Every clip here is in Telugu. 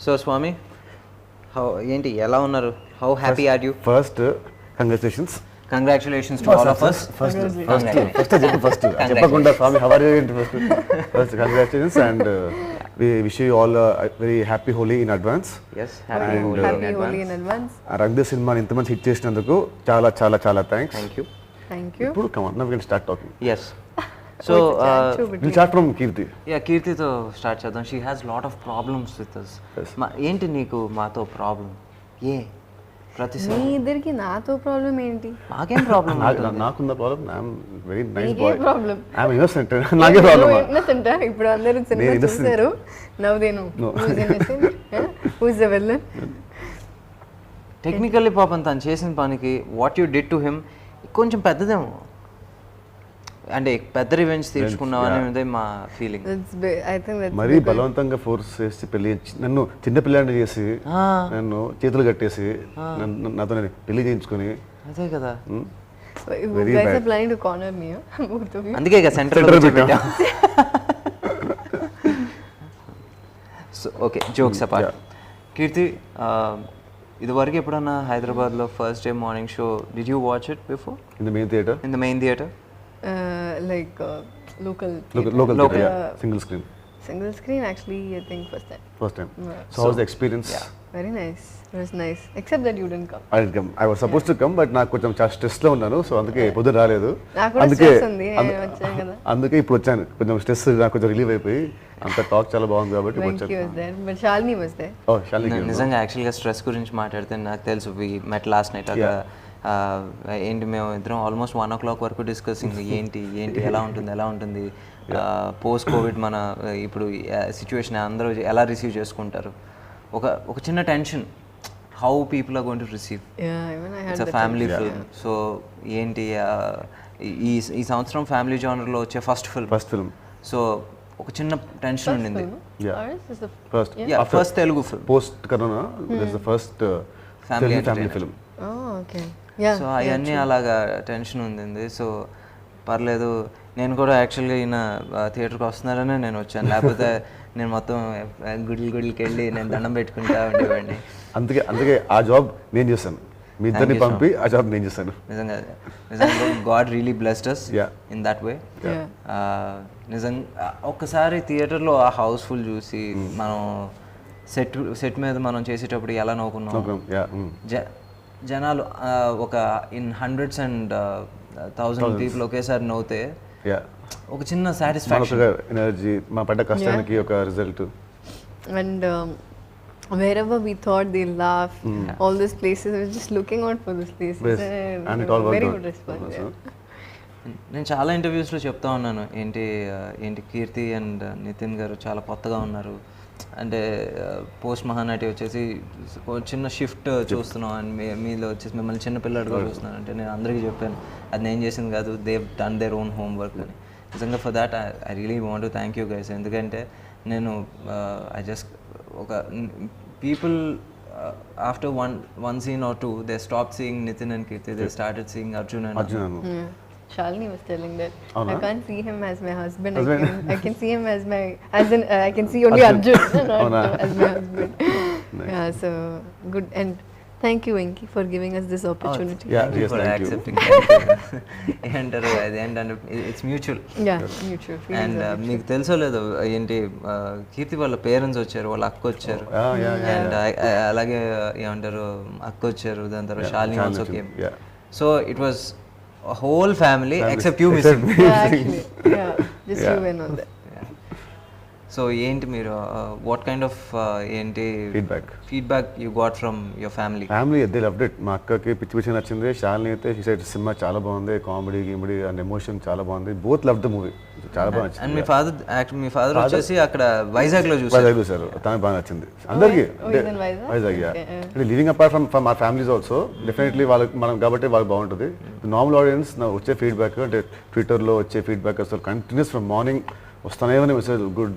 సో స్వామి, ఏంటి ఎలా ఉన్నారు? How happy are you? First congratulations. Congratulations to all of us. First చెప్పకుండా స్వామి హౌ ఆర్ యూ ఏంటి first congratulations and we wish you all very happy Holi in advance. yes happy holi in advance. Rang De సినిమాని ఇంత మంచి హిట్ చేసినందుకు చాలా చాలా చాలా థ్యాంక్స్. thank you ఇప్పుడు come on, now we can start talking. yes so will start from Keerthi. కీర్తితో స్టార్ట్ చేద్దాం. She has lot of problems with us. ఏంటి నీకు మాతో ప్రాబ్లం? ప్రతిసారి మీ ఇద్దరికి నాతో ప్రాబ్లం ఏంటి? నాకేం ప్రాబ్లం? నాకున్న problem, I'm very nice bye. Problem I'm innocent. నాకే ప్రాబ్లం. ఇన్నోసెంట్. ఇప్పుడు అందరూ సినిమా చూశారు. Now they know who is the villain. Technically పాపం తను చేసిన పనికి what you did to him కొంచెం పెద్దదేమో, అంటే పెద్ద రివెంజ్ తీర్చుకున్నావు అనేది మా ఫీలింగ్. మరీ బలవంతంగా ఫోర్స్ చేసి పెళ్లి, నన్ను చిన్న పిల్లాడిని చేసి నన్ను చేతులు కట్టేసి నాతో పెళ్లి చేయించుకొని, అదే కదా. అందుకే ఇక సెంటర్ పెట్టా. So okay, jokes apart. Keerthi, ఇదివరకు ఎప్పుడన్నా హైదరాబాద్లో first day morning show did you watch it before? In the main theatre. In the main theatre, like local single screen actually. I think first time. So how was the experience? Very nice. It was nice, except that you didn't come. I didn't come. I was supposed to come, but నాకు కొంచెం స్ట్రెస్ లో ఉన్నాను, సో అందుకే పొద్దున రాలేదు. అందుకే ఇప్పుడు వచ్చాను. కొంచెం స్ట్రెస్ నాకు కొంచెం రిలీవ్ అయిపోయి అంత టాక్ చాలా బాగుంది కాబట్టి వచ్చాను. But Shalini was there. Oh, Shalini. నిజంగా యాక్చువల్గా స్ట్రెస్ గురించి మాట్లాడితే నాకు తెలుసు. వి మెట్ లాస్ట్ నైట్. ఏంటి మేము ఇద్దరం ఆల్మోస్ట్ 1 o'clock వరకు డిస్కసింగ్ ఏంటి ఎలా ఉంటుంది పోస్ట్ కోవిడ్ మన ఇప్పుడు సిచ్యువేషన్ అందరూ ఎలా రిసీవ్ చేసుకుంటారు. ఒక చిన్న tension, how people are going to receive. It's a family film. So ఏంటి ఈ సంవత్సరం ఫ్యామిలీ జానర్లో వచ్చే ఫస్ట్ ఫిల్మ్. సో ఒక చిన్న టెన్షన్ ఉండింది. First Telugu film post corona, this the first family film. So అవన్నీ అలాగా టెన్షన్ ఉంది. సో పర్లేదు, నేను కూడా యాక్చువల్గా ఈయన థియేటర్కి వస్తున్నారనే నేను వచ్చాను, లేకపోతే నేను మొత్తం గుడికి వెళ్ళి నేను దండం పెట్టుకుంటా ఉండేవాడిని. అందుకే ఆ జాబ్ నేను చేశాను, మీ ఇద్దరిని పంపి ఆ జాబ్ నేను చేశాను. నిజంగా God really blessed us in that way. నిజంగా ఒక్కసారి థియేటర్లో ఆ హౌస్ఫుల్ చూసి మనం సెట్ మీద మనం చేసేటప్పుడు ఎలా నవ్వుకున్నాం. జనాలు ఒక ఇన్ హండ్రెడ్స్ అండ్ 1000 పీపుల్ ఒకేసారి నవ్వుతే ఒక చిన్న సాటిస్ఫాక్షన్, ఎనర్జీ, మా పడ్డ కష్టానికి ఒక result. And wherever we thought they'll laugh, all these places, we were just looking out for these places. And it all worked very out. good response. నేను చాలా ఇంటర్వ్యూస్లో చెప్తా ఉన్నాను, ఏంటి కీర్తి అండ్ నితిన్ గారు చాలా కొత్తగా ఉన్నారు, అంటే పోస్ట్ మహానటి వచ్చేసి చిన్న షిఫ్ట్ చూస్తున్నాం అండ్ మీలో వచ్చేసి మిమ్మల్ని చిన్న పిల్లడుగా చూస్తున్నాను. అంటే నేను అందరికీ చెప్పాను అది నేను చేసింది కాదు, they've done their own homework అని. నిజంగా for that I really want to thank you guys. ఎందుకంటే నేను ఐ జస్ట్ ఒక people after one scene or two they stop seeing Nitin and Keerthy, they started seeing Arjun and Shalini was telling that I can't see him as my husband. I can see him as I can see only Arjun as my husband. Yeah, so good. And thank you, Venki, for giving us this opportunity. Yes, for thank accepting. And it's mutual. Yeah, mutual. And మీకు తెలుసో లేదో ఏంటి, కీర్తి వాళ్ళ పేరెంట్స్ వచ్చారు, వాళ్ళ అక్క వచ్చారు, అండ్ అలాగే ఏమంటారు అక్క వచ్చారు, దాని తర్వాత Shalini also came. So it was a whole family except you missing. Actually, just you and all that. So ఏంటి మీరు what kind of ఏంటి feedback you got from your family? They loved it. మా అక్కకి పిచ్చి నచ్చింది. షాలిని అయితే she said సినిమా చాలా బాగుంది, కామెడీ అండ్ ఎమోషన్ చాలా బాగుంది. బోత్ లవ్ ద మూవీ, చాలా బాగా నచ్చింది. అండ్ మీ ఫాదర్ వచ్చేసి అక్కడ వైజాగ్లో చూసారు, తనకు బాగా నచ్చింది. అందరికీ వైజాగ్. అంటే living apart from our families also definitely వాళ్ళకి మనం కాబట్టి వాళ్ళకి బాగుంటుంది. నార్మల్ ఆడియన్స్ వచ్చే ఫీడ్బ్యాక్, అంటే ట్విట్టర్లో వచ్చే ఫీడ్బ్యాక్ అసలు కంటిన్యూస్ ఫ్రమ్ మార్నింగ్ వస్తానే మెసేజ్, గుడ్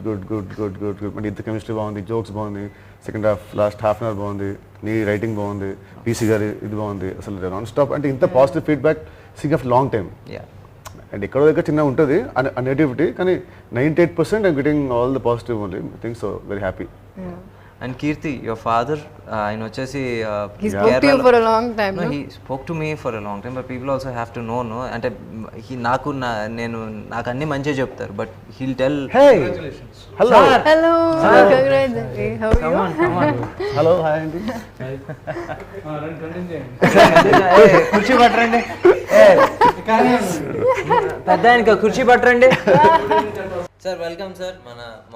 అంటే ఇంత కెమిస్ట్రీ బాగుంది, జోక్స్ బాగుంది, second half last half an hour బాగుంది, నీ రైటింగ్ బాగుంది, పీసీ గారి ఇది బాగుంది, అసలు నాన్ స్టాప్. అంటే ఇంత positive feedback since of long time. And ఎక్కడో దగ్గర చిన్న ఉంటుంది నెగిటివిటీ, కానీ 98% I'm getting all the positive only things. So very happy. And Keerthy your father ఆయన వచ్చేసి He spoke to you for a long time, no? he spoke to me for a long time, but people also have to know, no, అంటే నాకు అన్ని మంచిగా చెప్తారు, but he'll tell, Hey, hello. Hello, congratulations. How are you? Hello, hi Andy. కుర్చీ పట్టరండి, పెద్ద ఆయనకి కుర్చీ పట్టరండి. Sir welcome sir.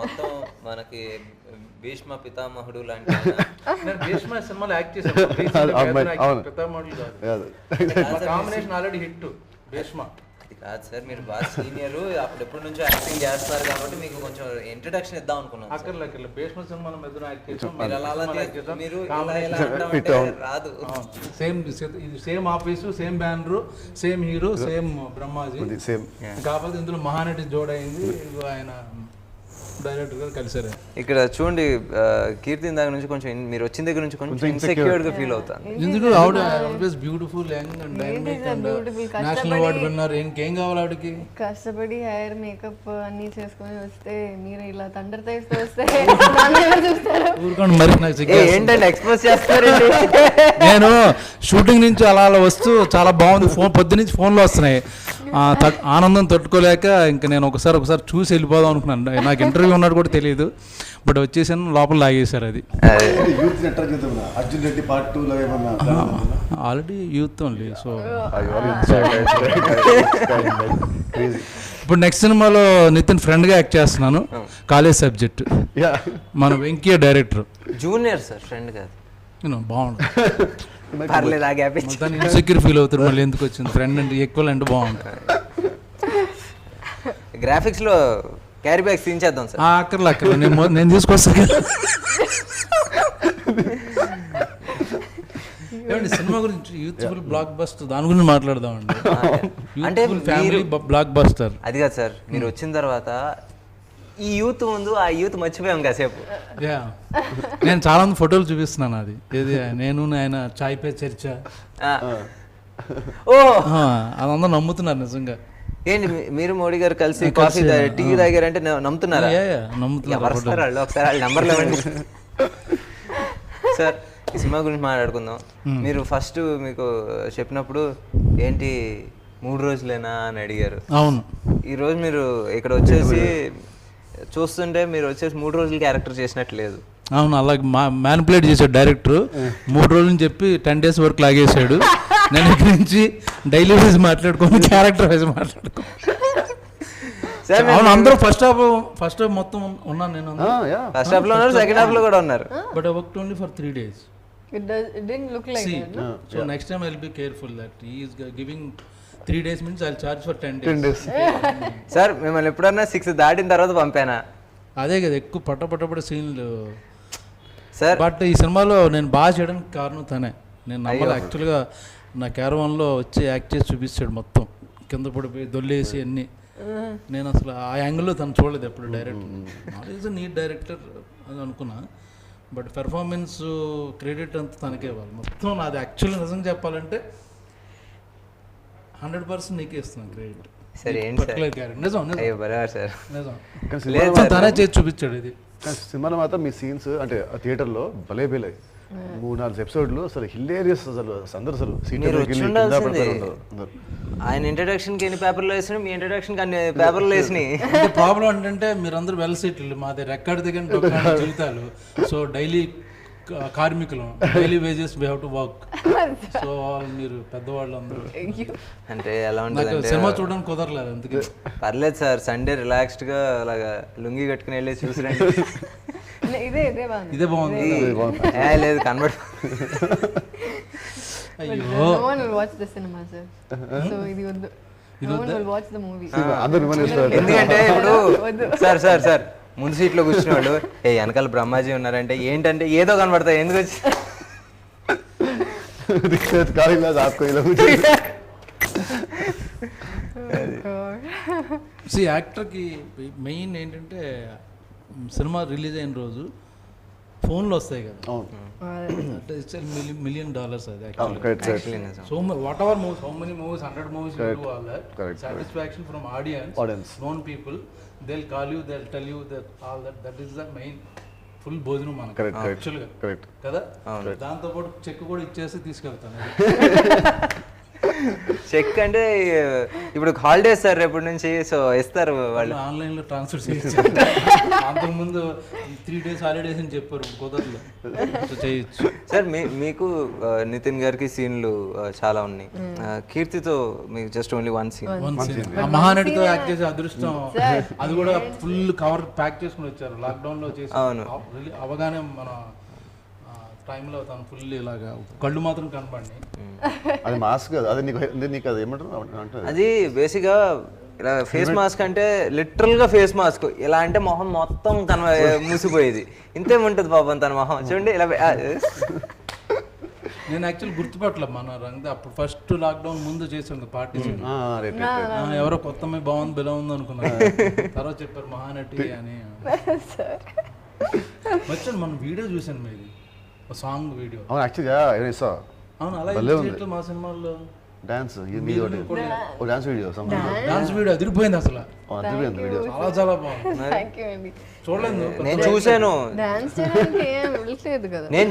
మొత్తం మనకి భీష్మ పితామహుడు లాంటి భీష్మ సినిమాలో యాక్ట్ చేశాను, పితామహుడు కాదు. Combination already hit Bheeshma. అది కాదు సార్, మీరు బాగా సీనియర్, అప్పుడెప్పటి నుంచో యాక్టింగ్ చేస్తున్నారు కాబట్టి మీకు కొంచెం ఇంట్రడక్షన్ ఇద్దాం అనుకున్నాను. అక్కర్లే భీష్మ సినిమాలో మీద యాక్ట్ చేసాం. మీరు ఇలా అంటామంటే రాదు. Same office, same banner, same hero, same Brahmaji. కాకపోతే ఇందులో మహానటి జోడైంది, ఆయన డైరెక్టర్ గారు కలిసారు. ఇక్కడ చూడండి, కీర్తి దగ్గర నుంచి కొంచెం మీరు వచ్చిన దగ్గర నుంచి కొంచెం ఇన్సెక్యూర్డ్ గా ఫీల్ అవుతాను. ఎందుకు ఆవిడ always beautiful, young and dynamic and national award winner. ఇంకేం కావాలి ఆవిడకి? కష్టపడి హెయిర్ మేకప్ అన్ని చేసుకొని వస్తే మీరు ఇలా తండ్రి తెస్తే వస్తే ఊరుకోండి మరి. నాకు ఏంటంటే ఎక్స్ప్రెస్ చేస్తారండి. నేను షూటింగ్ నుంచి అలా వస్తూ చాలా బాగుంది, పొద్దు నుంచి ఫోన్లో వస్తున్నాయి, ఆనందం తట్టుకోలేక ఇంకా నేను ఒకసారి చూసి వెళ్ళిపోదాం అనుకున్నాను. నాకు ఇంటర్వ్యూ ఉన్నాడు కూడా తెలియదు, బట్ వచ్చేసాను, లోపల లాగేశారు. అది ఆల్రెడీ యూత్ ఓన్లీ. సో ఇప్పుడు నెక్స్ట్ సినిమాలో నితిన్ ఫ్రెండ్గా యాక్ట్ చేస్తున్నాను, కాలేజ్ సబ్జెక్ట్. మన Venkaiah director. Junior sir, friend కాదు. బాగుంటుంది, పర్లేదు. ఇన్సెక్యూర్ ఫీల్ అవుతారు, మళ్ళీ ఎందుకు వచ్చింది ఫ్రెండ్ అంటే ఈక్వల్ అంటే బాగుంటుంది. గ్రాఫిక్స్ లో క్యారీ బ్యాగ్స్ తీయించేద్దాం సార్. అక్కర్లే నేను తీసుకొస్తాను. ఏమండి సినిమా గురించి, యూత్ఫుల్ బ్లాక్ బస్టర్, దాని గురించి మాట్లాడదామండి. అంటే ఫ్యామిలీ బ్లాక్ బస్టర్ అది కాదు సార్, మీరు వచ్చిన తర్వాత ఈ యూత్ ముందు ఆ యూత్ మర్చిపోయాం కాసేపు. నేను చాలా మంది ఫోటోలు చూపిస్తున్నాను, అది ఏది నేను ఆయన చాయ్ పే చర్చ. ఓ అదంతా నమ్ముతున్నారు నిజంగా. ఏంటి మీరు మోడీ గారు కలిసి కాఫీ టీ తాగారంటే నమ్ముతున్నారా? నమ్ముతున్నారు. ఒకసారి వాళ్ళ నెంబర్లు ఇవ్వండి సార్. ఈ సినిమా గురించి మాట్లాడుకుందాం. మీరు ఫస్ట్ మీకు చెప్పినప్పుడు ఏంటి 3 రోజులేనా అని అడిగారు. అవును. ఈరోజు మీరు ఇక్కడ వచ్చేసి చూస్తుంటే మీరు వచ్చేసి 3 రోజులు క్యారెక్టర్ చేసినట్టు లేదు. అవును, అలాగే మ్యానిపులేట్ చేశాడు డైరెక్టర్. 3 రోజులు చెప్పి 10 days వరకు లాగేశాడు. నేను ఇక్కడి నుంచి డైలీ వైజ్ మాట్లాడుకోని క్యారెక్టర్ వైజ్ మాట్లాడుకో. అవును, అందరూ ఫస్ట్ హాఫ్ మొత్తం ఉన్నాను నేను. ఫస్ట్ హాఫ్ లో ఉన్నారు, సెకండ్ హాఫ్ లో కూడా ఉన్నారు. But I worked only for 3 days. It didn't look like that, no? So next time I'll be careful that he is giving 3 days means I'll charge for 10 days. Sir మిమ్మల్ని ఎప్పుడన్నా 6 దాటిన తర్వాత పంపానా? అదే కదా ఎక్కువ పట్టపట్ట సీన్లు సార్. బట్ ఈ సినిమాలో నేను బాగా చేయడానికి కారణం తనే. నేను నమ్మలే యాక్చువల్గా. నా క్యారవాన్లో వచ్చి యాక్ట్ చేసి చూపించాడు, మొత్తం కింద పడిపోయి దొల్లేసి అన్నీ. నేను అసలు ఆ యాంగిల్లో తను చూడలేదు ఎప్పుడు. డైరెక్టర్ ఈజ్ నీట్ డైరెక్టర్ అని అనుకున్నా, బట్ పెర్ఫార్మెన్స్ క్రెడిట్ అంతా తనకే ఇవ్వాలి మొత్తం. నాది యాక్చువల్గా నిజంగా చెప్పాలంటే 100% నీకే ఇస్తున్నాను క్రెడిట్. సరే ఏంటి తనే చేసి చూపించాడు ఇది. సినిమాలో మాత్రం మీ సీన్స్ అంటే థియేటర్లో భలే 3-4 ఎపిసోడ్లు అసలు హిలేరియస్. అందరూ అసలు ఆయన ఇంట్రడక్షన్ కి ఎన్ని పేపర్లు వేసినా, మీ ఇంట్రడక్షన్ కి అన్ని పేపర్లు వేసినాయి. ప్రాబ్లం ఏంటంటే మీరందరూ వెల్ సెటిల్డ్, మాది రెక్కడి దగ్గర జీవితాలు. సో డైలీ కార్మికులు, daily wages we have to work. So మీరు పెద్దవాళ్ళు అందరూ అంటే ఎలా ఉంటుంది, సినిమా చూడడానికి కుదరలేదు. అందుకే పర్లేదు సార్, సండే రిలాక్స్డ్ గా అలాగా లుంగి కట్టుకుని వెళ్ళి చూసిరండి. ఇదే బాగుంది. లేదు కన్వర్ట్. అయ్యో ఎందుకంటే ఇప్పుడు సార్ ముందు సీట్లో కూర్చున్న వాళ్ళు వెనకాల బ్రహ్మాజీ ఉన్నారంటే ఏంటంటే ఏదో కనబడతాయి. ఎందుకు వచ్చి యాక్టర్కి మెయిన్ ఏంటంటే సినిమా రిలీజ్ అయిన రోజు ఫోన్లో వస్తాయి కదా, $1 million అది. So what ever movies, how many movies, 100 movies you do, all that satisfaction from audience, known people, they'll call you, they'll tell you that all that is the main full భోజనం మనకి కరెక్ట్ యాక్చువల్గా కరెక్ట్ కదా, దాంతోపాటు చెక్ కూడా ఇచ్చేసి తీసుకెళ్తాను. చెక్ అంటే ఇప్పుడు హాలిడేస్ సార్ రేపటి నుంచి, సో ఇస్తారు వాళ్ళు. ఆన్లైన్లో ట్రాన్స్ఫర్ చేయొచ్చు. అంతకుముందు 3 days హాలిడేస్ అని చెప్పారు, కుదరదు. చేయొచ్చు సార్. మీకు నితిన్ గారికి సీన్లు చాలా ఉన్నాయి. కీర్తితో మీకు జస్ట్ ఓన్లీ 1 scene. ఆ మహానటితో యాక్ట్ చేసే అదృష్టం, అది కూడా ఫుల్ కవర్ ప్యాక్ చేసుకుని వచ్చారు లాక్డౌన్ లో చేసి. అవగానే మన టైంలో తను ఫుల్ ఇలాగా కళ్ళు మాత్రం కనపడి. అది మాస్క్ అది నీకు అది ఏమంటారు అంటే అది బేసిక్గా ఇలా ఫేస్ మాస్క్ అంటే లిటరల్ గా ఫేస్ మాస్క్. ఇలా అంటే మొహం మొత్తం మూసిపోయేది. ఇంతేముంటది పాపం తన మొహం చూడండి ఇలా. నేను యాక్చువల్ గుర్తుపట్టలే మన రంగ అప్పుడు ఫస్ట్ లాక్డౌన్ ముందు చేసాం పార్టీ. ఎవరో కొత్త బాగుంది బిలా ఉంది అనుకున్నాను. తర్వాత చెప్పారు మహానటి అని. వచ్చాను మన వీడియో చూసాను మీది, సాంగ్ వీడియో. అవును యాక్చువల్గా అవును అలా మా సినిమాల్లో dance dance video dance video అదిరిపోయింది అసలు. వీడియో చాలా చాలా బాగుంది. చూడలేదు నేను చూసాను. నేను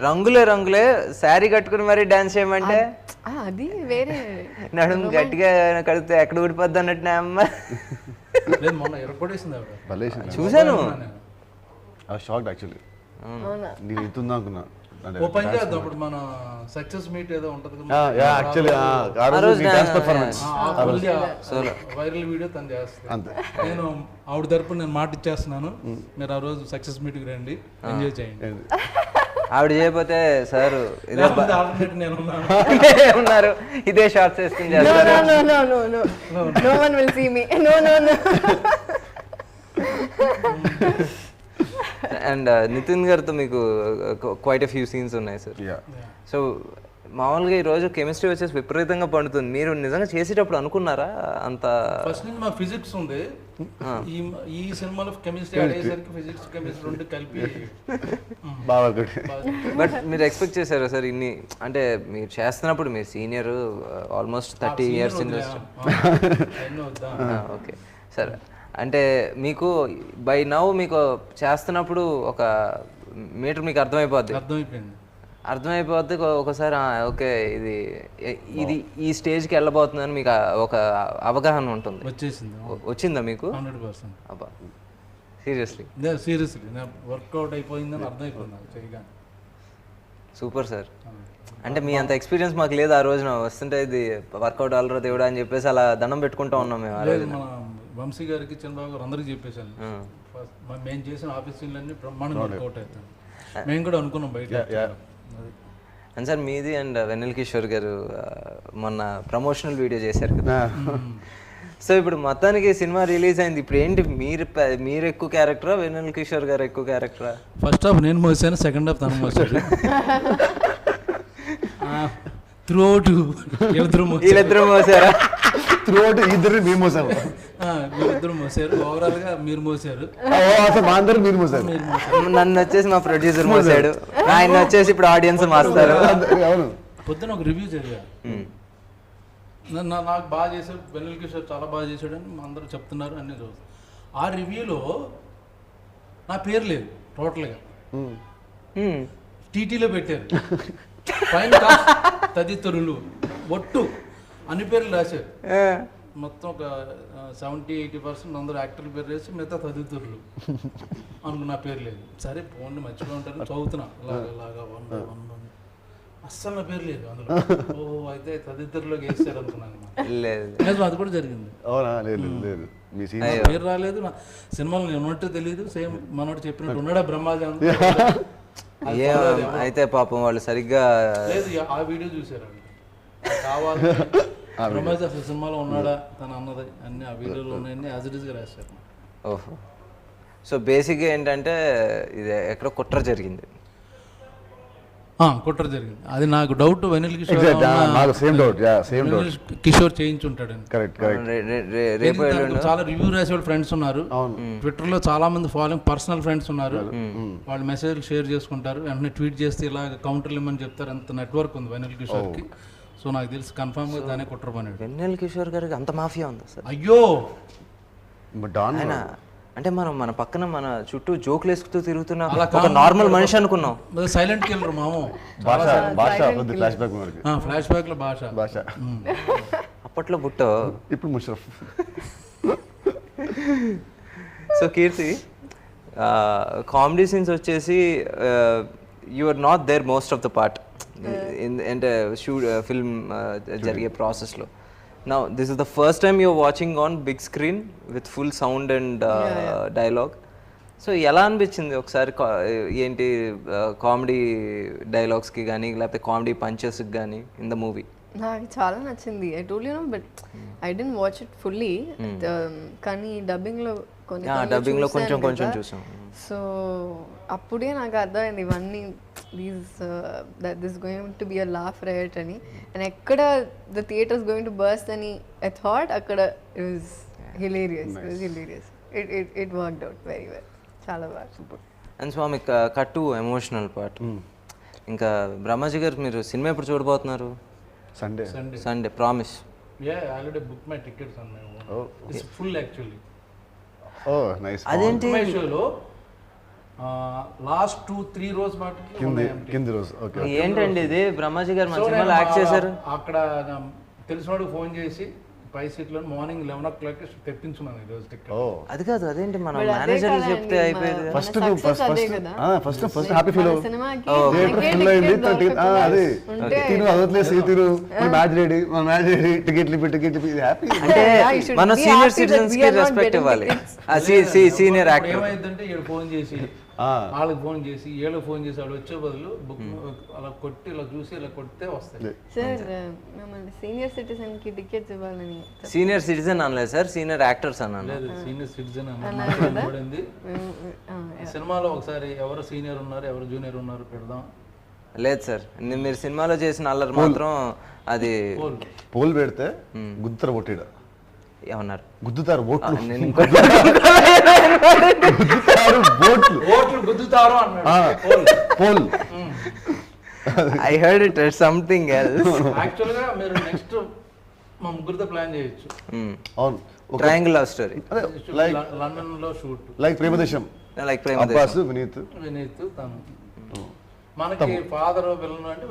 రంగులే రంగులే శారీ కట్టుకుని మరి డాన్స్ చేయమంటే అది వేరే నడుము గట్టిగా కడితే ఎక్కడ ఊడిపోద్ది అన్నట్టు అమ్మ. మొన్న ఎరగొట్టేసింది ఆవిడ. చూసాను. Shock actually. నేను ఇస్తుందా అనుకున్నా. ఓ పని చేద్దాం, ఇప్పుడు మన సక్సెస్ మీట్ ఏదో ఉంటది వైరల్ వీడియో తను చేస్తాను. నేను ఆవిడ తరపున నేను మాట ఇచ్చేస్తున్నాను, మీరు ఆ రోజు సక్సెస్ మీట్ కి రండి, ఎంజాయ్ చేయండి. ఆవిడ చేయకపోతే సార్ నేను ఉన్నారు ఇదే షార్ట్స్ వేసుకుని అండ్ నితిన్ గారితో మీకు క్వైట్ ఎ ఫ్యూ సీన్స్ ఉన్నాయి సార్. సో మామూలుగా ఈరోజు కెమిస్ట్రీ వచ్చేసి విపరీతంగా పండుతుంది. మీరు నిజంగా చేసేటప్పుడు అనుకున్నారా అంత? ఫస్ట్ నుంచి మా ఫిజిక్స్ ఉంది, ఈ సినిమాలో కెమిస్ట్రీ అయ్యేసరికి ఫిజిక్స్ కెమిస్ట్రీ రెండు కలిపి బట్ మీరు ఎక్స్పెక్ట్ చేశారా సార్ ఇన్ని? అంటే మీరు చేస్తున్నప్పుడు మీరు senior almost 30 years industry. Okay sir, అంటే మీకు బై నౌ మీకు చేస్తున్నప్పుడు ఒక మీటర్ మీకు అర్థమైపోద్ది ఒకసారి. ఓకే ఇది ఈ స్టేజ్కి వెళ్ళబోతుందని మీకు ఒక అవగాహన ఉంటుంది. వచ్చిందా మీకు? 100%. అబ్బా సీరియస్లీ వర్కౌట్ అయిపోయిందని అర్థమైపోయింది. Super sir. అంటే మీ అంత ఎక్స్పీరియన్స్ మాకు లేదు. ఆ రోజున వస్తుంటే ఇది వర్కౌట్ అవ్వరా దేవుడా అని చెప్పేసి అలా దండం పెట్టుకుంటా ఉన్నాం మేము. ఆ రోజు వంశీ గారికి, చంద్రబాబు గారు అందరికి చెప్పేశాను, మేము చేసిన ఆఫీస్ సీన్లన్నీ బ్రహ్మాండంగా వర్కౌట్ అవుతాయి. మేము కూడా అనుకున్నాం బయట. అండ్ సార్ మీది అండ్ వెన్నెల కిషోర్ గారు మొన్న ప్రమోషనల్ వీడియో చేశారు కదా. సో ఇప్పుడు మొత్తానికి సినిమా రిలీజ్ అయింది. ఇప్పుడు ఏంటి, మీరు ఎక్కువ క్యారెక్టరా వెన్నెల కిషోర్ గారు ఎక్కువ క్యారెక్టరా? ఫస్ట్ హాఫ్ నేను మోసాను, సెకండ్ హాఫ్ తను మోసాడు. వీళ్ళిద్దరూ మోసారా? ఇద్దరు మేము మోసాము. వీళ్ళిద్దరు మోసారు, ఓవరాల్ గా మీరు మోసారు. మీరు మోసారు. నన్ను వచ్చేసి మా ప్రొడ్యూసర్ మోసాడు, ఆయన వచ్చేసి ఇప్పుడు ఆడియన్స్ మాస్తారు. పొద్దున ఒక రివ్యూ చదివా, నాకు బాగా చేశాడు, వెన్నెల కిషోర్ చాలా బాగా చేశాడు అని అందరూ చెప్తున్నారు అన్ని రోజు. ఆ రివ్యూలో నా పేరు లేదు టోటల్గా, టీటీలో పెట్టారు. పైన తదితరులు ఒట్టు అన్ని పేర్లు రాశారు. మొత్తం ఒక 70-80% అందరూ యాక్టర్ల పేరు వేసి మిగతా తదితరులు అనుకున్న పేరు లేదు. సరే ఫోన్ మర్చిపోయి ఉంటారు, చదువుతున్నా ఇలాగా 1 అస్సలు నా పేరు లేదు అందులో. ఓ అయితే తదితరులోకి వేసారు అనుకున్నాను. అది కూడా జరిగింది. పేరు రాలేదు, నా సినిమాలో నేను ఉన్నట్టు తెలియదు. సేమ్ మనోడు చెప్పినట్టు ఉన్నాడా బ్రహ్మాజీ అయితే పాపం వాళ్ళు సరిగ్గా లేదు. ఆ వీడియో చూసారు కావాలి, బ్రహ్మాజీ అసలు సినిమాలో ఉన్నాడా తను అన్నది అన్ని ఆ వీడియోలో ఉన్నాయని యాజ్ ఇట్ ఈస్గా రాశారు. ఓహో. సో బేసిక్గా ఏంటంటే ఇది ఎక్కడో కుట్ర జరిగింది. కుట్ర జరిగింది, అది నాకు డౌట్. వెన్నెల కిషోర్ చేయించుంటాడు. చాలా రివ్యూ రాసే ఫ్రెండ్స్ ఉన్నారు, ట్విట్టర్ లో చాలా మంది ఫాలోయింగ్ పర్సనల్ ఫ్రెండ్స్ ఉన్నారు. వాళ్ళు మెసేజ్లు షేర్ చేసుకుంటారు, వెంటనే ట్వీట్ చేస్తే ఇలా కౌంటర్లు ఇమ్మని చెప్తారు. అంత నెట్వర్క్ ఉంది వెన్నెల కిషోర్ కి. సో నాకు తెలిసి కన్ఫర్మ్ గా దానే కుట్ర పని. వెన్నెల కిషోర్ గారికి అంత మాఫియా ఉంది సార్? అయ్యో అంటే మనం మన పక్కన మన చుట్టూ జోకులు వేసుకుతూ తిరుగుతున్న ఒక నార్మల్ మనిషి అనుకున్నాం. సైలెంట్ కిల్లర్ మాము. భాష ఫ్లాష్ బ్యాక్ మనకి. ఫ్లాష్ బ్యాక్ లో భాష. అప్పట్లో బుట్టో, ఇప్పుడు Musharraf. So Keerthy, comedy scenes వచ్చేసి you are not there most of the part అంటే ఫిల్మ్ జరిగే ప్రాసెస్లో. Now, this is the first time you're watching on big screen with full sound and dialogue. So, ఎలా అనిపించింది ఒకసారి ఏంటి కామెడీ డైలాగ్స్కి కానీ లేకపోతే కామెడీ పంచెస్కి కానీ ఇన్ ద మూవీ? నాకు చాలా నచ్చింది. I told you know, but I didn't watch it fully. కానీ డబ్బింగ్లో డబ్బింగ్లో కొంచెం చూసాం. సో అప్పుడే నాకు అర్థమైంది ఇవన్నీ this going to be a laugh right అని. అండ్ ఎక్కడ the theatres going to burst అని ఐ థాట్ అక్కడ it was hilarious. It worked out very well. చాలా బాగా. సూపర్. అండ్ స్వామి కట్టు ఎమోషనల్ పార్ట్. ఇంకా బ్రహ్మాజీ గారు మీరు సినిమా ఎప్పుడు చూడబోతున్నారు? Sunday promise. Already book my tickets on my own. It's full actually. Nice. అదేంటి షోలో లాస్ట్ 2-3 రోజు కింది రోజు. ఓకే. ఏంటండి ఇది? బ్రహ్మాజీ గారు మన సినిమాలో యాక్ట్ చేశారు. అక్కడ తెలిసినోడికి ఫోన్ చేసి పై సీట్లో మార్నింగ్ 11 o'clock తెప్పించున్నాను ఈరోజు టికెట్. అది కాదు, అదేంటి మనం మేనేజర్ చెప్తే అయిపోయేది. ఫస్ట్ హ్యాపీ ఫీల్ ఫుల్ అయింది. అదే తిను అదట్లేదు తిను మ్యాచ్ రెడీ టికెట్లు హ్యాపీ. అంటే మన సీనియర్ సిటిజన్స్ కి రెస్పెక్ట్ ఇవ్వాలి. సీనియర్ యాక్టర్ ఏమైందంటే వీళ్ళు ఫోన్ చేసి వాళ్ళకి ఫోన్ చేసి వీళ్ళకి ఫోన్ చేసి వాళ్ళు వచ్చే బదులు బుక్ అలా కొట్టి ఇలా చూసి ఇలా కొడితే వస్తాయి. సార్ మిమ్మల్ని సీనియర్ సిటిజన్ కి టికెట్స్ ఇవ్వాలని. సీనియర్ సిటిజన్ అనలేదు సార్, సీనియర్ యాక్టర్స్ అన్నాను. లేదు, సీనియర్ సిటిజన్ అన్నది. సినిమాలో ఒకసారి ఎవరు సీనియర్ ఉన్నారు ఎవరు జూనియర్ ఉన్నారు పెడదాం. లేదు సార్, మీరు సినిమాలో చేసిన అల్లరి మాత్రం అది పోల్ పెడితే గుద్దరు కొట్టిడ ఏమన్నారు? గుద్దుతారు ఓట్లు. గుద్దుతారు poll. I heard it something else. Actual గా మీరు నెక్స్ట్ మా ముగ్గురితో ప్లాన్ చేయొచ్చు. అవును, triangle love story like London లో shoot, like Prema Desam, like Prema Desam, Vineeth తను. మనకి ఫాదర్ విలన్ అంటే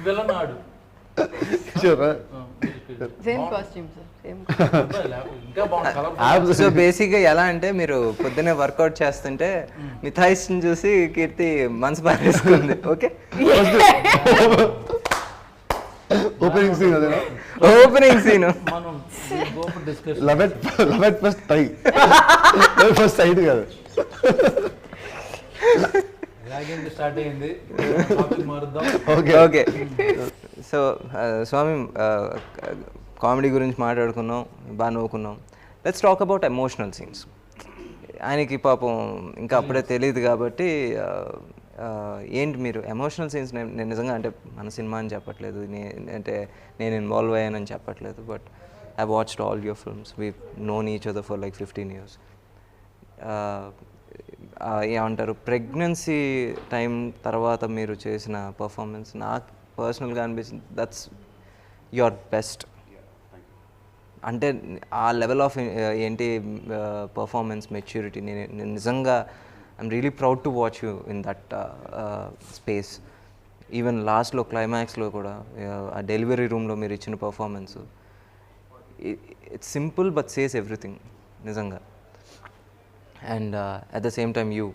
విలనాడు. Same costume sir, same. So basic గా ఎలా అంటే మీరు పొద్దునే వర్కౌట్ చేస్తుంటే మీ థైస్ చూసి కీర్తి మనసు పారేసుకుంది. ఓకే, ఓపెనింగ్ సీన్ అదేనా? ఓపెనింగ్ సీన్ మనం discuss love first tie first side కాదు. స్టార్ట్ అయింది. ఓకే, సో స్వామి కామెడీ గురించి మాట్లాడుకున్నాం, బాగా నవ్వుకున్నాం. Let's talk about emotional scenes. ఆయనకి పాపం ఇంకా అప్పుడే తెలియదు కాబట్టి ఏంటి మీరు ఎమోషనల్ సీన్స్? నేను నిజంగా అంటే మన సినిమా అని చెప్పట్లేదు, అంటే నేను ఇన్వాల్వ్ అయ్యానని చెప్పట్లేదు, but I watched all your films. We known each other for like 15 years. ఏమంటారు, ప్రెగ్నెన్సీ టైం తర్వాత మీరు చేసిన పర్ఫార్మెన్స్ నాకు పర్సనల్గా అనిపించింది దట్స్ యువర్ బెస్ట్. అంటే ఆ లెవెల్ ఆఫ్ ఏంటి పర్ఫార్మెన్స్, మెచ్యూరిటీ, నేను నిజంగా I'm really proud to watch you in that space. Even లాస్ట్లో క్లైమాక్స్లో కూడా ఆ డెలివరీ రూమ్లో మీరు ఇచ్చిన performance, it's simple but says everything నిజంగా. And at the same time you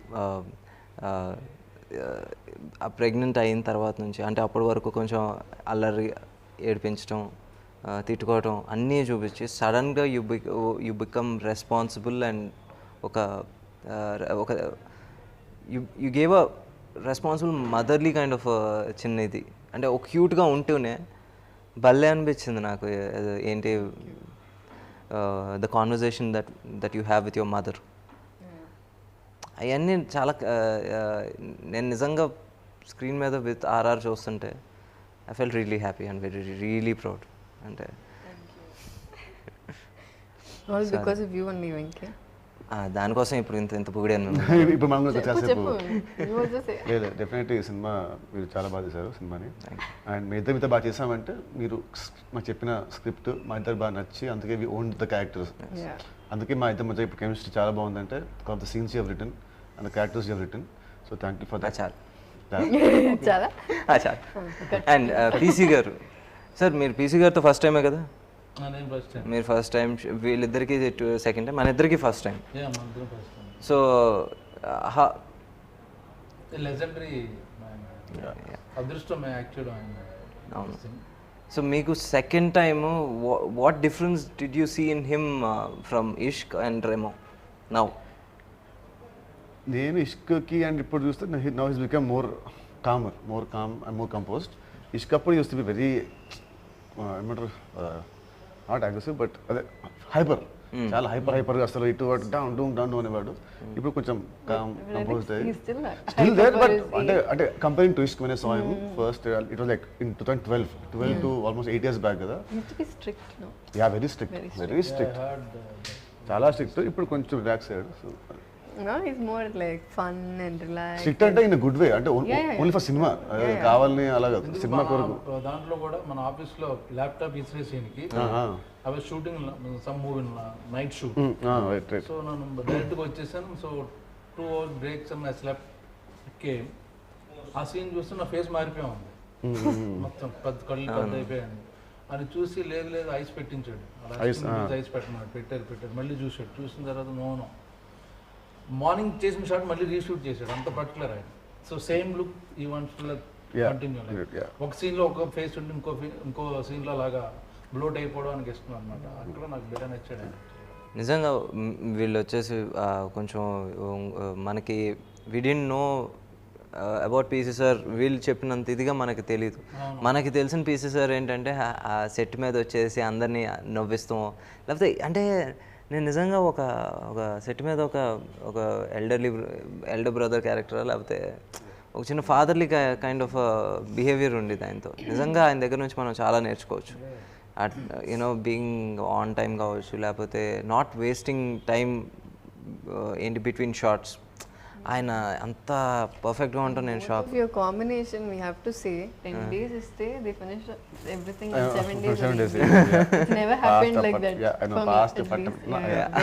pregnant అయిన తర్వాత నుంచి, అంటే అప్పటి వరకు కొంచెం అల్లరి, ఏడిపించడం, తిట్టుకోవటం అన్నీ చూపించి సడన్గా యూ బికమ్ రెస్పాన్సిబుల్ అండ్ ఒక you gave a responsible motherly kind of చిన్న ఇది. అంటే ఒక క్యూట్గా ఉంటూనే భలే అనిపించింది నాకు. ఏంటి the conversation that you have with your mother, అవన్నీ చాలా నేను నిజంగా స్క్రీన్ మీద విత్ ఆర్ఆర్ చూస్తుంటే I felt really happy and really proud. అంటే దానికోసం ఇప్పుడు ఇంత పొగిడాను. ఇప్పుడు మనం లేదు, డెఫినెట్లీ ఈ సినిమా మీరు చాలా బాగా చేశారు సినిమాని. అండ్ మీ ఇద్దరు బాగా చేసామంటే మీరు మాకు చెప్పిన స్క్రిప్ట్ మా ఇద్దరు బాగా నచ్చి అందుకే వి ఓన్ ద క్యారెక్టర్స్. అందుకే మా ఇద్దరి మధ్య ఇప్పుడు కెమిస్ట్రీ చాలా బాగుందంటే the scenes you have written and the characters you have written. So thank you for that. చాలు చాలా చాలు. అండ్ పీసీ గారు సార్, మీరు పీసీ గారితో ఫస్ట్ టైమే కదా? నేను ఫస్ట్ టైం. మీరు ఫస్ట్ టైం, వీళ్ళిద్దరికి సెకండ్ టైం, మన ఇద్దరికి first time. First time. So legendary అదృష్టం యాక్చువల్ ఆయన. అవును. సో మీకు second time what difference did you see in him from Ishq and Remo now? నేను ఇష్క్కి అండ్ ఇప్పుడు చూస్తే now his become more calm and more composed. Ishq అప్పుడు యూస్ టు బి వెరీ ఏమంటారు, నాట్ అగ్రెసివ్ బట్ అదే హైపర్, చాలా హైపర్గా అసలు ఇటు అటు డౌన్ అనేవాడు. ఇప్పుడు కొంచెం కామ్ కంపోజ్డ్ అయ్యి స్టిల్ దేర్, బట్ అంటే comparing to Ishq when I saw him first it was like in 2012 to almost 8 years back కదా. యా వెరీ స్ట్రిక్ట్ చాలా స్ట్రిక్ట్. ఇప్పుడు కొంచెం రిలాక్స్ అయ్యాడు. So No, he's more like fun and relaxed. Strict అంటే ఇన్ గుడ్ వే, అంటే ఓన్లీ ఫర్ సినిమా కావాలని అలాగా సినిమా కొరకు. దాంట్లో కూడా మన ఆఫీస్ లో ల్యాప్టాప్ ఇన్స్టలేషన్కి I was shooting some movie night shoot. So నేను డైరెక్ట్గా వచ్చేసాను. So 2 hours breaks and I slept came. ఆ సీన్ చూస్తే నా ఫేస్ మారిపోయి ఉంది మొత్తం, కళ్ళు పెద్ద అయిపోయాను. అని చూసి లేదు ఐస్ పెట్టించాడు, ఐస్ పెట్టారు. మళ్ళీ చూసిన తర్వాత నో మార్నింగ్ చేసిన షాట్ మళ్ళీ రీషూట్ చేశాడు, అంత పర్టికులర్ ఆయన. సో సేమ్ లుక్ ఈ వాంట్స్ టు కంటిన్యూ. ఒక సీన్లో ఒక ఫేస్ ఉండి ఇంకో సీన్లో అలాగా బ్లోట్ అయిపోవడానికి ఇష్టం అనమాట. అక్కడ నాకు బెటర్ నచ్చాడు ఆయన. నిజంగా వీళ్ళు వచ్చేసి కొంచెం మనకి we didn't know about PC sir. వీళ్ళు చెప్పినంత ఇదిగా మనకి తెలియదు. మనకి తెలిసిన పీసీ సార్ ఏంటంటే ఆ సెట్ మీద వచ్చేసి అందరినీ నవ్విస్తాం, లేకపోతే అంటే నేను నిజంగా ఒక సెట్ మీద ఒక ఎల్డర్ బ్రదర్ క్యారెక్టర్, లేకపోతే ఒక చిన్న ఫాదర్లీ కైండ్ ఆఫ్ బిహేవియర్ ఉండేది ఆయనతో. నిజంగా ఆయన దగ్గర నుంచి మనం చాలా నేర్చుకోవచ్చు. యూనో బీయింగ్ ఆన్ టైం కావచ్చు, లేకపోతే నాట్ వేస్టింగ్ టైం ఏంటి బిట్వీన్ షార్ట్స్. ఆయన అంత పర్ఫెక్ట్గా ఉంటాను నేను shock. Your combination, we have to say 10 days stay, they finish everything in 7 days. It's never happened like that. Yeah, I know, for me, fast. at least. Yeah.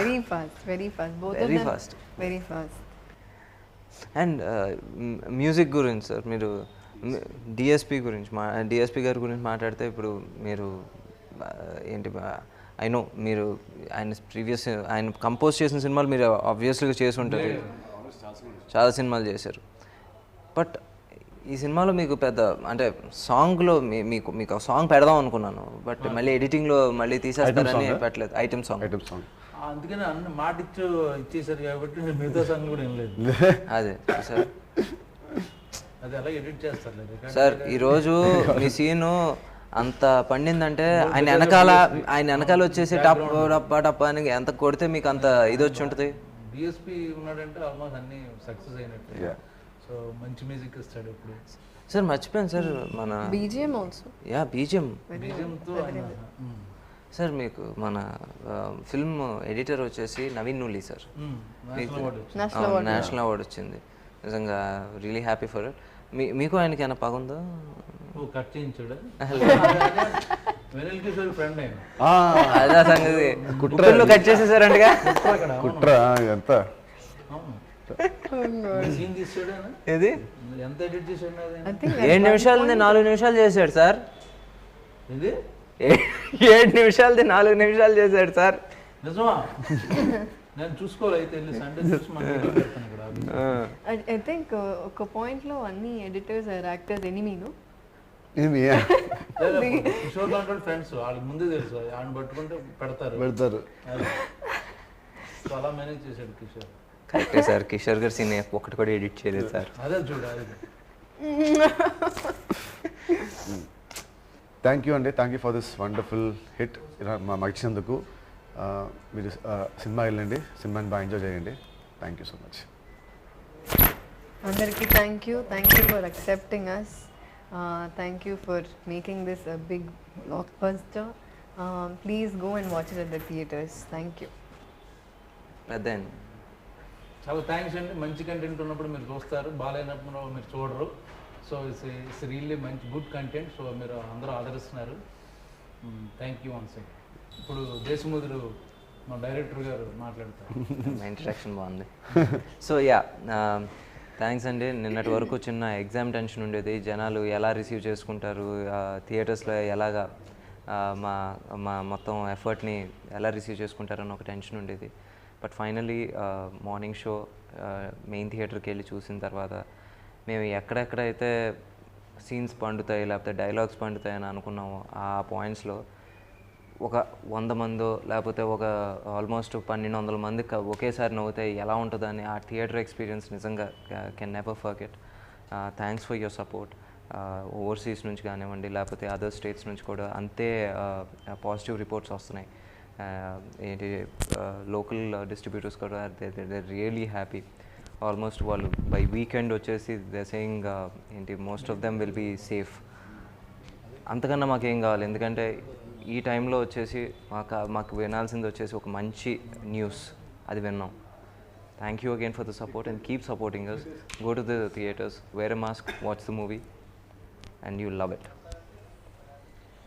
Very fast. Both Very of them. fast. Very fast. And music గురించి సార్, మీరు డిఎస్పి గురించి డిఎస్పి గారి గురించి మాట్లాడితే, ఇప్పుడు మీరు ఏంటి ఐ నో మీరు ఆయన కంపోజ్ చేసిన సినిమాలు మీరు ఆబ్వియస్లీగా చేసి ఉంటారు, చాలా సినిమాలు చేశారు. బట్ ఈ సినిమాలో మీకు పెద్ద అంటే సాంగ్లో మీకు సాంగ్ పెడదాం అనుకున్నాను, బట్ మళ్ళీ ఎడిటింగ్లో మళ్ళీ తీసేస్తారని పెట్టలేదు. ఐటమ్ సాంగ్ అందుకని అన్ని మాట ఇచ్చేసారు కాబట్టి మిగతా సాంగ్ కూడా ఏం లేదు. అదే సార్, అది అలా ఎడిట్ చేస్తారు సార్. ఈరోజు మీ సీను అంత పండిందంటే ఆయన వెనకాల వచ్చేసి టప్ టప్ అని ఎంత కొడితే మీకు అంత ఇది వచ్చి ఉంటుంది. డిఎస్పి ఉన్నాడంటే ఆల్మోస్ట్ అన్ని సక్సెస్ అయినట్టు. సో మంచి మ్యూజిక్ ఇస్తాడు ఇప్పుడు. సార్ మర్చిపోయాను సార్, మన BGM also. యా బీజిఎం బీజిఎంతో సార్. మీకు మన ఫిల్మ్ ఎడిటర్ వచ్చేసి Naveen Nooli sir, national award వచ్చింది. నిజంగా రియలీ హ్యాపీ ఫర్ ఇట్. మీకు ఆయనకి ఏమైనా పగుందా? కట్ చేయించాడు వెనల్ కిషోర్ ఫ్రెండ్ అయిన అదే సంగతి. కుట్రలో కట్ చేసేసారంటగా. కుట్ర ఎంత సీన్ తీసాడు ఏది ఎంత ఎడిట్ చేశాడు? 7 నిమిషాలది 4 నిమిషాలు చేశాడు సార్. ఇది 7 నిమిషాలది 4 నిమిషాలు చేశాడు సార్. నిజమా? నేను చూసుకోవాలి అయితే సండే చూసి మనకి పెడతాను ఇక్కడ. I think ఒక పాయింట్ లో అన్ని ఎడిటర్స్ ఆర్ యాక్టర్స్ ఎనిమీను. కిషోర్ లాంటి ఫ్రెండ్స్ వాళ్ళకి ముందే తెలుసు, ఆయన పట్టుకుంటే పెడతారు. అలా మేనేజ్ చేశాడు కిషోర్. కరెక్టే సార్, కిషోర్ గారు సీన్ ఒకటి కూడా ఎడిట్ చేయలేదు సార్. అదే చూడాలి. థ్యాంక్ యూ అండి, thank you for this wonderful hit మాకు ఇచ్చినందుకు. మీరు సినిమా వెళ్ళండి, సినిమాని బాగా ఎంజాయ్ చేయండి. Thank you so much. అందరికీ thank you for accepting us. Thank you for making this a big blockbuster. Please go and watch it at the theaters. Thank you. Then చాలా థ్యాంక్స్ అండి. మంచి కంటెంట్ ఉన్నప్పుడు మీరు చూస్తారు, బాగాలేనప్పుడు మీరు చూడరు. సో ఇట్స్ రియల్లీ మంచి గుడ్ కంటెంట్. సో మీరు అందరూ ఆదరిస్తున్నారు. Thank you once again. ఇప్పుడు దేశముద్రు మా డైరెక్టర్ గారు మాట్లాడతారు. మా ఇంట్రడక్షన్ బాగుంది. సో యా, థ్యాంక్స్ అండి. నిన్నటి వరకు చిన్న ఎగ్జామ్ టెన్షన్ ఉండేది, జనాలు ఎలా రిసీవ్ చేసుకుంటారు, థియేటర్స్లో ఎలాగా మా మా మొత్తం ఎఫర్ట్ని ఎలా రిసీవ్ చేసుకుంటారని ఒక టెన్షన్ ఉండేది. But finally morning show main థియేటర్కి వెళ్ళి చూసిన తర్వాత మేము ఎక్కడెక్కడైతే సీన్స్ పండుతాయి లేకపోతే డైలాగ్స్ పండుతాయి అని అనుకున్నామో ఆ పాయింట్స్లో ఒక 100 మందో లేకపోతే ఒక ఆల్మోస్ట్ 1200 మంది ఒకేసారి నవ్వుతాయి, ఎలా ఉంటుందని ఆ థియేటర్ ఎక్స్పీరియన్స్ నిజంగా can never forget. Thanks for your support. Overseas నుంచి కానివ్వండి లేకపోతే అదర్ స్టేట్స్ నుంచి కూడా అంతే పాజిటివ్ రిపోర్ట్స్ వస్తున్నాయి. ఏంటి లోకల్ డిస్ట్రిబ్యూటర్స్ కూడా దే రియలీ హ్యాపీ. ఆల్మోస్ట్ వాళ్ళు బై వీకెండ్ వచ్చేసి దే సేయింగ్ ఏంటి most of them will be safe. అంతకన్నా మాకేం కావాలి, ఎందుకంటే ఈ టైంలో వచ్చేసి మాకు వినాల్సింది వచ్చేసి ఒక మంచి న్యూస్, అది విన్నాం. Thank you again for the support and keep supporting us. Go to the theatres, wear a mask, watch the movie and you'll love it.